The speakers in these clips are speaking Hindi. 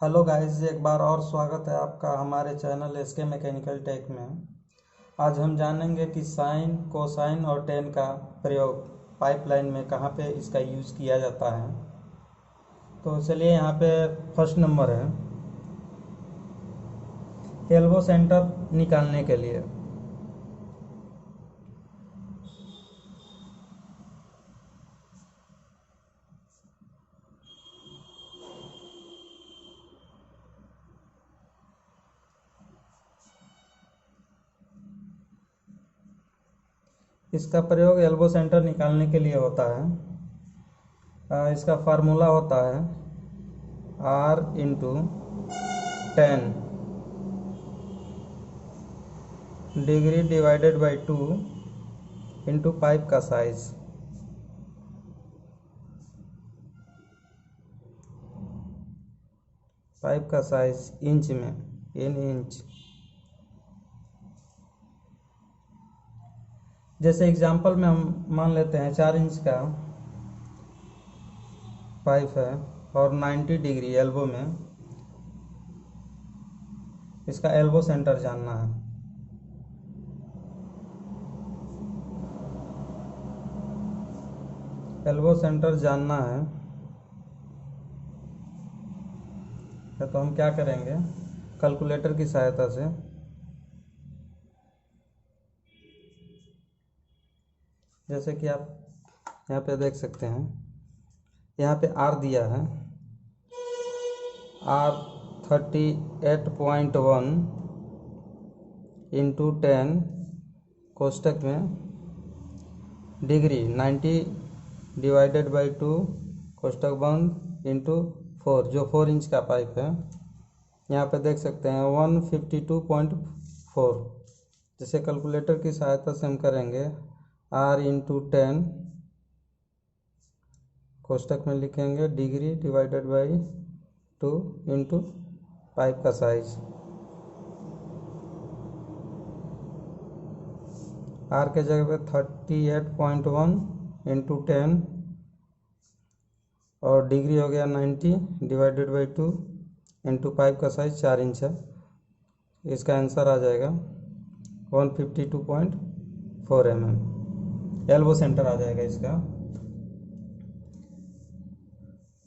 हेलो गाइस, एक बार और स्वागत है आपका हमारे चैनल एसके मैकेनिकल टेक में। आज हम जानेंगे कि साइन, कोसाइन और टेन का प्रयोग पाइपलाइन में कहाँ पे इसका यूज़ किया जाता है। तो चलिए, यहाँ पे फर्स्ट नंबर है एल्बो सेंटर निकालने के लिए। इसका प्रयोग एल्बो सेंटर निकालने के लिए होता है। इसका फार्मूला होता है R × 10 degree divided by 2 into pipe का साइज। पाइप का साइज इंच में, इन इंच। जैसे एग्जांपल में हम मान लेते हैं 4 इंच का पाइप है और 90 डिग्री एल्बो में। इसका एल्बो सेंटर जानना है। एल्बो सेंटर जानना है तो हम क्या करेंगे, कैलकुलेटर की सहायता से जैसे कि आप यहाँ पे देख सकते हैं, यहाँ पे R दिया है। R 38.1 इंटू 10 कोष्टक में डिग्री 90 डिवाइडेड बाई 2 कोष्टक बंद इंटू 4, जो 4 इंच का पाइप है। यहाँ पे देख सकते हैं 152.4। जैसे कैलकुलेटर की सहायता से हम करेंगे R × 10 कोष्टक में लिखेंगे degree divided by 2 into pipe का साइज। R के जगह पे 38.1 इंटू 10 और डिग्री हो गया 90 डिवाइडेड बाई 2 इंटू पाइप का साइज 4 इंच है। इसका आंसर आ जाएगा 152.4 mm। एल्बो सेंटर आ जाएगा इसका।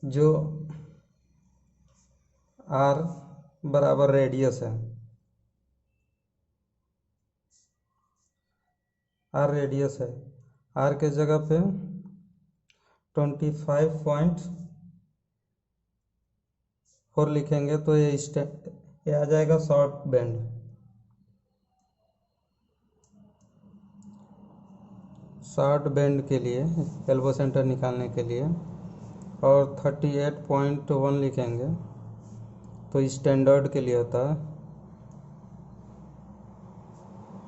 जो R बराबर रेडियस है, R रेडियस है, R के जगह पे 25.4 लिखेंगे तो ये आ जाएगा शॉर्ट बैंड। शॉर्ट बैंड के लिए एल्बो सेंटर निकालने के लिए और 38.1 लिखेंगे तो स्टैंडर्ड के लिए होता है,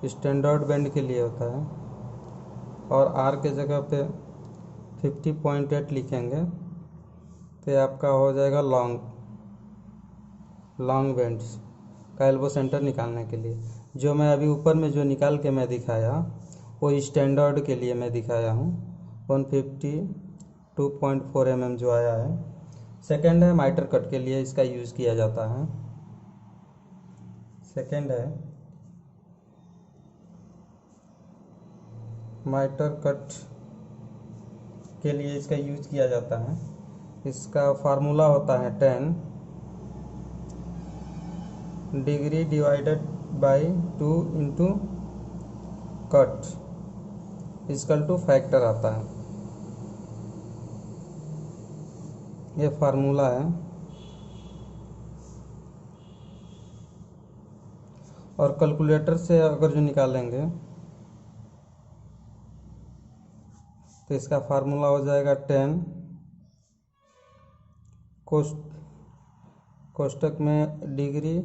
स्टैंडर्ड बैंड के लिए होता है। और R के जगह पे 50.8 लिखेंगे तो ये आपका हो जाएगा लॉन्ग बैंड्स का एल्बो सेंटर निकालने के लिए। जो मैं अभी ऊपर में जो निकाल के मैं दिखाया वो स्टैंडर्ड के लिए मैं दिखाया हूँ। 152.4 mm जो आया है। सेकंड है माइटर कट के लिए इसका यूज़ किया जाता है। सेकंड है माइटर कट के लिए इसका यूज किया जाता है। इसका फार्मूला होता है 10 degree divided by 2 into cut equal to factor आता है। ये फार्मूला है। और कैलकुलेटर से अगर जो निकालेंगे तो इसका फार्मूला हो जाएगा 10 कोष्टक में डिग्री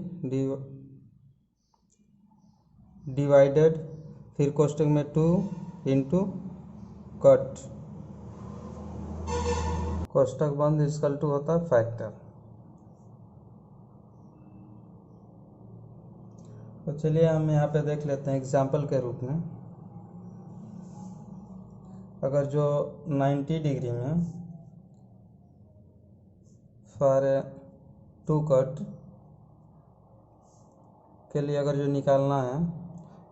डिवाइडेड फिर कोष्टक में 2 इंटू कट कोष्टक बंद इक्वल टू होता है फैक्टर। तो चलिए हम यहाँ पे देख लेते हैं एग्जाम्पल के रूप में। अगर जो 90 डिग्री में फॉर टू कट के लिए अगर जो निकालना है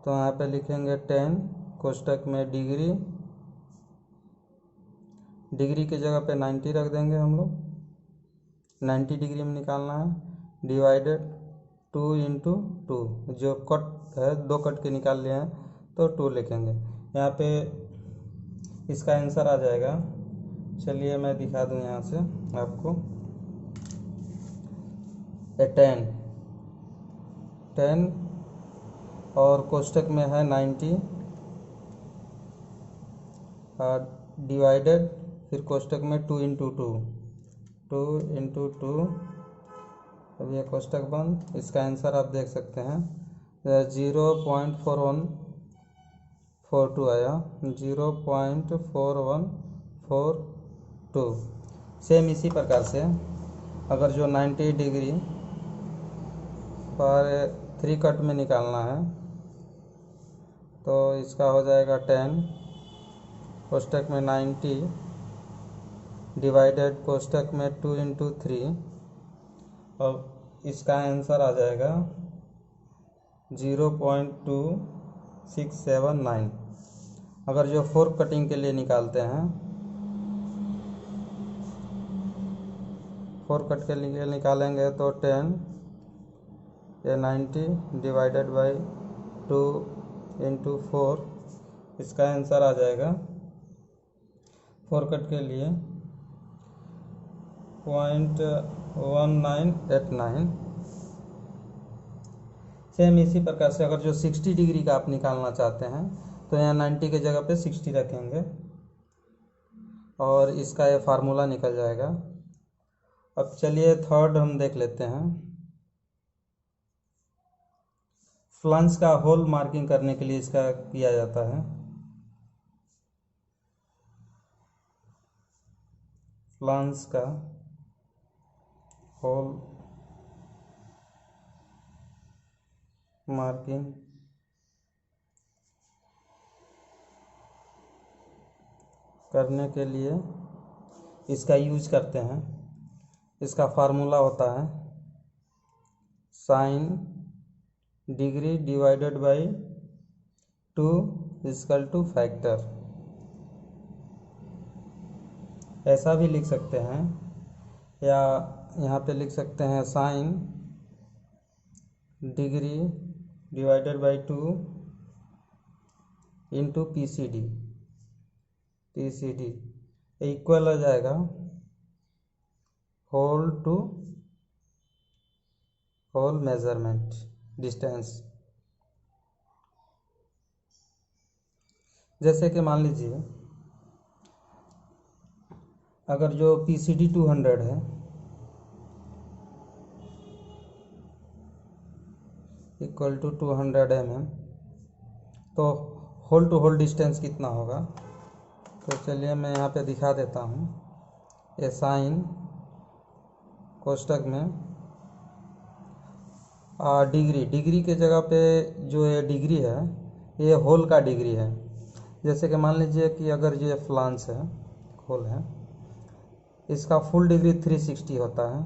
तो यहाँ पे लिखेंगे 10 कोष्टक में डिग्री, डिग्री की जगह पे 90 रख देंगे हम लोग, 90 डिग्री में निकालना है, डिवाइडेड 2 इंटू 2, जो कट है 2 कट के निकाल लिए हैं तो 2 लिखेंगे। यहाँ पे इसका आंसर आ जाएगा, चलिए मैं दिखा दूँ यहाँ से आपको, 10 और कोष्टक में है 90 डिवाइडेड, फिर कोष्टक में 2 इंटू 2, 2 इंटू 2, अब ये कोष्टक बंद। इसका आंसर आप देख सकते हैं 0.4142 आया, 0.4142। सेम इसी प्रकार से अगर जो 90 डिग्री पर 3 कट में निकालना है तो इसका हो जाएगा 10 कोष्टक में 90 डिवाइडेड कोष्टक में 2 इंटू 3, और इसका आंसर आ जाएगा 0.2679। अगर जो 4 कटिंग के लिए निकालते हैं, 4 कट के लिए निकालेंगे तो 10 या 90 डिवाइडेड बाई 2 इंटू 4, इसका आंसर आ जाएगा 4 कट के लिए 0.1989। सेम इसी प्रकार से अगर जो 60 डिग्री का आप निकालना चाहते हैं तो यहाँ 90 के जगह पे 60 रखेंगे और इसका ये फार्मूला निकल जाएगा। अब चलिए थर्ड हम देख लेते हैं। फ्लांस का होल मार्किंग करने के लिए इसका किया जाता है। फ्लांस का होल मार्किंग करने के लिए इसका यूज करते हैं। इसका फार्मूला होता है sine degree divided by 2 equal to factor. ऐसा भी लिख सकते हैं या यहाँ पे लिख सकते हैं sine degree divided by 2 into PCD equal हो जाएगा hole to hole measurement distance. जैसे कि मान लीजिए अगर जो PCD 200 है इक्वल टू 200 mm, तो होल टू होल डिस्टेंस कितना होगा? तो चलिए मैं यहाँ पे दिखा देता हूँ। ये साइन कोष्टक में डिग्री के जगह पे जो ये डिग्री है ये होल का डिग्री है। जैसे कि मान लीजिए कि अगर ये फ्लांस है, होल है, इसका फुल डिग्री 360 होता है।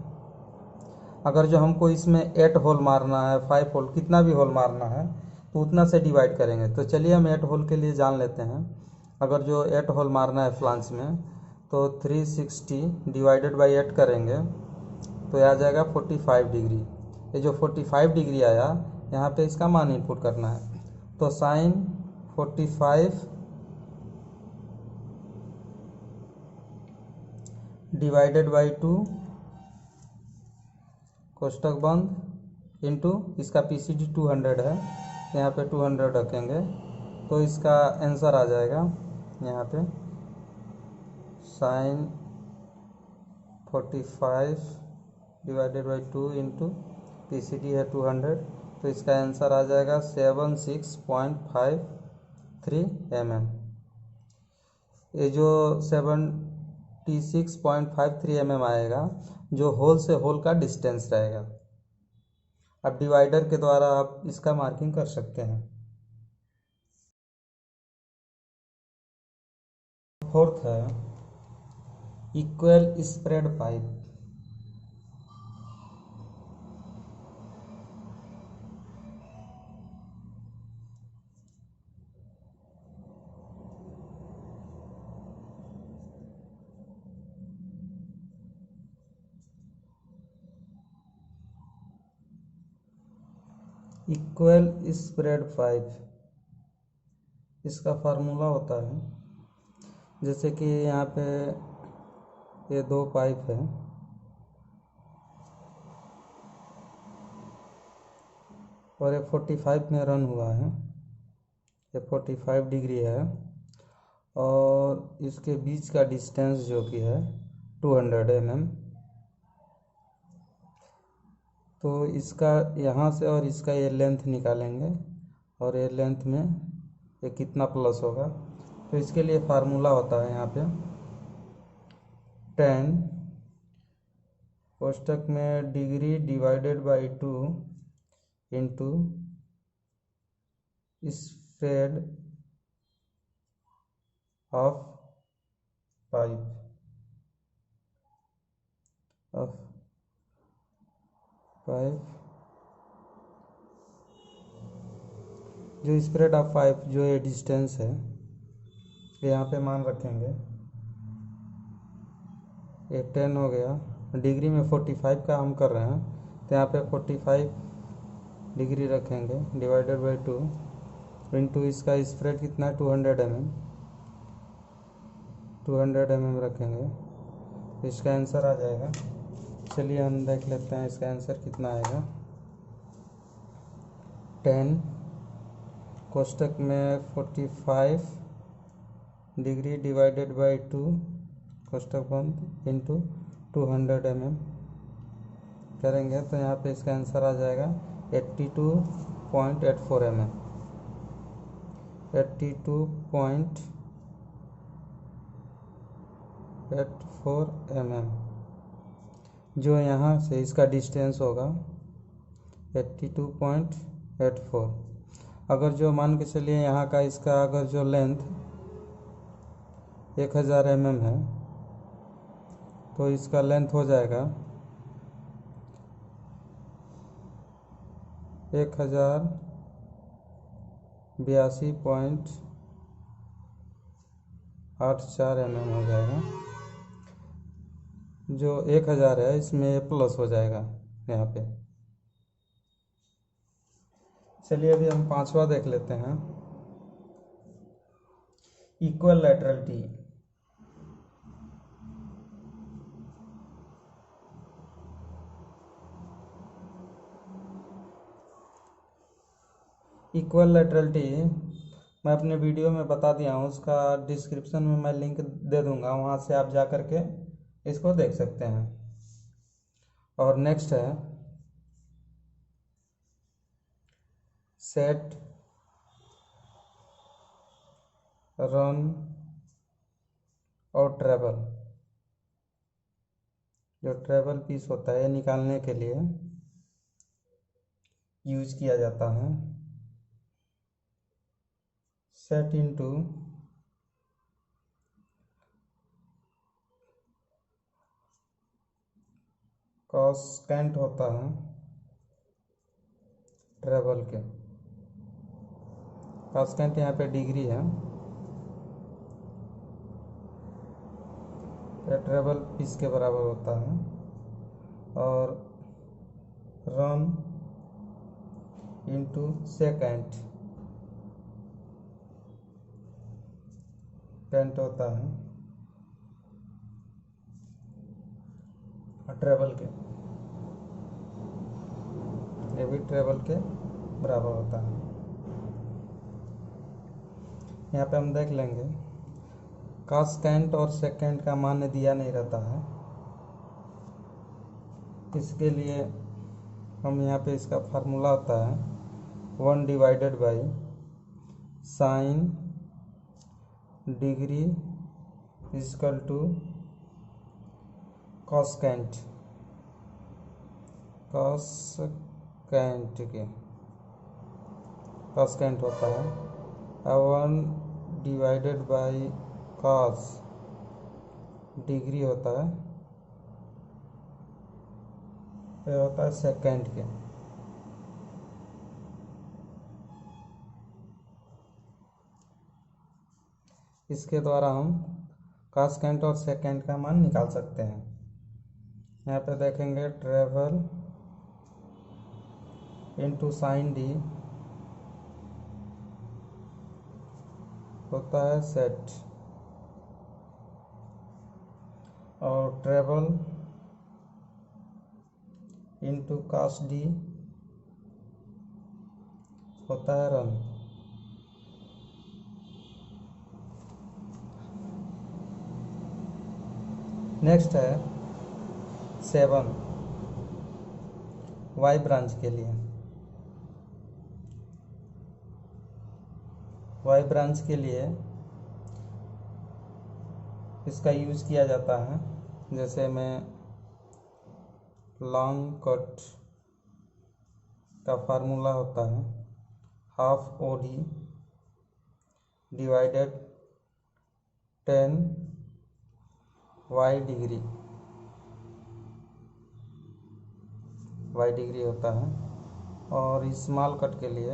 अगर जो हमको इसमें 8 होल मारना है, 5 होल, कितना भी होल मारना है तो उतना से डिवाइड करेंगे। तो चलिए हम 8 होल के लिए जान लेते हैं। अगर जो 8 होल मारना है फ्लांस में तो 360 डिवाइडेड बाई 8 करेंगे तो आ जाएगा 45 डिग्री। ये जो 45 डिग्री आया यहाँ पे इसका मान इनपुट करना है। तो साइन 45 डिवाइडेड बाई 2 कोष्टक बंद इंटू इसका PCD 200 है, यहाँ पे 200 रखेंगे तो इसका आंसर आ जाएगा यहाँ पे sine 45 divided by 2 into PCD है 200, तो इसका आंसर आ जाएगा 76.53 mm। ये जो 76.53 mm आएगा जो होल से होल का डिस्टेंस रहेगा। अब डिवाइडर के द्वारा आप इसका मार्किंग कर सकते हैं। फोर्थ है equal spread pipe. Equal spread pipe, इसका फार्मूला होता है, जैसे कि यहाँ पे ये दो पाइप है और ये 45 में रन हुआ है, ये 45 डिग्री है और इसके बीच का डिस्टेंस जो कि है 200 mm। तो इसका यहाँ से और इसका ये लेंथ निकालेंगे और ये लेंथ में ये कितना प्लस होगा। तो इसके लिए फार्मूला होता है यहाँ पे 10 कोष्टक में degree divided by 2 into spread of pipe जो स्प्रेड ऑफ पाइप जो ये डिस्टेंस है यहाँ पे मान रखेंगे, ये 10 हो गया, डिग्री में 45 का हम कर रहे हैं तो यहाँ पे 45 डिग्री रखेंगे डिवाइडेड बाई 2 इंटू इसका स्प्रेड कितना है 200 mm रखेंगे, इसका आंसर आ जाएगा। चलिए हम देख लेते हैं इसका आंसर कितना आएगा। 10 कोष्टक में 45 डिग्री डिवाइडेड बाई 2 कोष्टक बंद इंटू 200 mm करेंगे तो यहाँ पे इसका आंसर आ जाएगा 82.84 mm। 82.84 mm जो यहाँ से इसका डिस्टेंस होगा 82.84। अगर जो मान के चलिए यहाँ का इसका अगर जो लेंथ 1000 mm है तो इसका लेंथ हो जाएगा 1082.84 mm हो जाएगा। जो 1000 है इसमें प्लस हो जाएगा यहाँ पे। चलिए अभी हम पांचवा देख लेते हैं, इक्वल लैटरलिटी। इक्वल लैटरलिटी मैं अपने वीडियो में बता दिया हूँ, उसका डिस्क्रिप्शन में मैं लिंक दे दूंगा, वहाँ से आप जा कर के इसको देख सकते हैं। और नेक्स्ट है सेट रन और ट्रेवल। जो ट्रेवल पीस होता है निकालने के लिए यूज किया जाता है। सेट इनटू कॉसेकेंट होता है ट्रेवल के। कॉसेकेंट यहाँ पे डिग्री है, ट्रेवल पीस के बराबर होता है। और रन इंटू सेकेंट कैंट होता है ट्रेवल के, ये भी ट्रेवल के बराबर होता है। यहाँ पे हम देख लेंगे कॉसेकेंट और सेकेंट का मान दिया नहीं रहता है, इसके लिए हम यहाँ पे इसका फार्मूला होता है 1 divided by sine degree equal to cosecant के कॉसेकेंट होता है 1 डिवाइडेड बाई कॉस डिग्री होता है, ये होता है सेकेंड के। इसके द्वारा हम कॉसेकेंट और सेकेंड का मान निकाल सकते हैं। यहाँ पे देखेंगे ट्रेवल इंटू साइन डी होता है सेट, और ट्रेवल इंटू कास डी होता है रन। नेक्स्ट है 7 वाई ब्रांच के लिए। वाई ब्रांच के लिए इसका यूज़ किया जाता है, जैसे मैं लॉन्ग कट का फार्मूला होता है half O D divided 10 Y degree होता है। और स्मॉल कट के लिए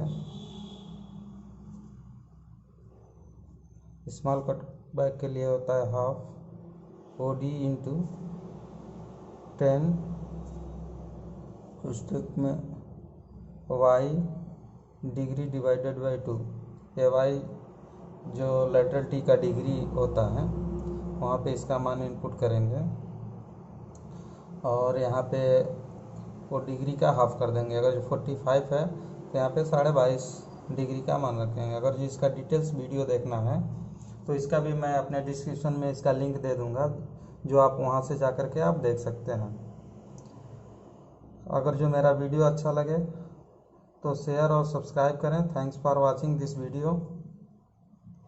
स्मॉल कट बैक के लिए होता है हाफ ओ डी इंटू 10 पुस्तक में वाई डिग्री डिवाइडेड बाई 2। ये वाई जो लेटरल टी का डिग्री होता है वहाँ पे इसका मान इनपुट करेंगे, और यहाँ पे वो डिग्री का हाफ कर देंगे। अगर जो 45 है तो यहाँ पे 22.5 डिग्री का मान रखेंगे। अगर जो इसका डिटेल्स वीडियो देखना है तो इसका भी मैं अपने डिस्क्रिप्शन में इसका लिंक दे दूँगा, जो आप वहाँ से जा कर के आप देख सकते हैं। अगर जो मेरा वीडियो अच्छा लगे तो शेयर और सब्सक्राइब करें। Thanks for watching this video.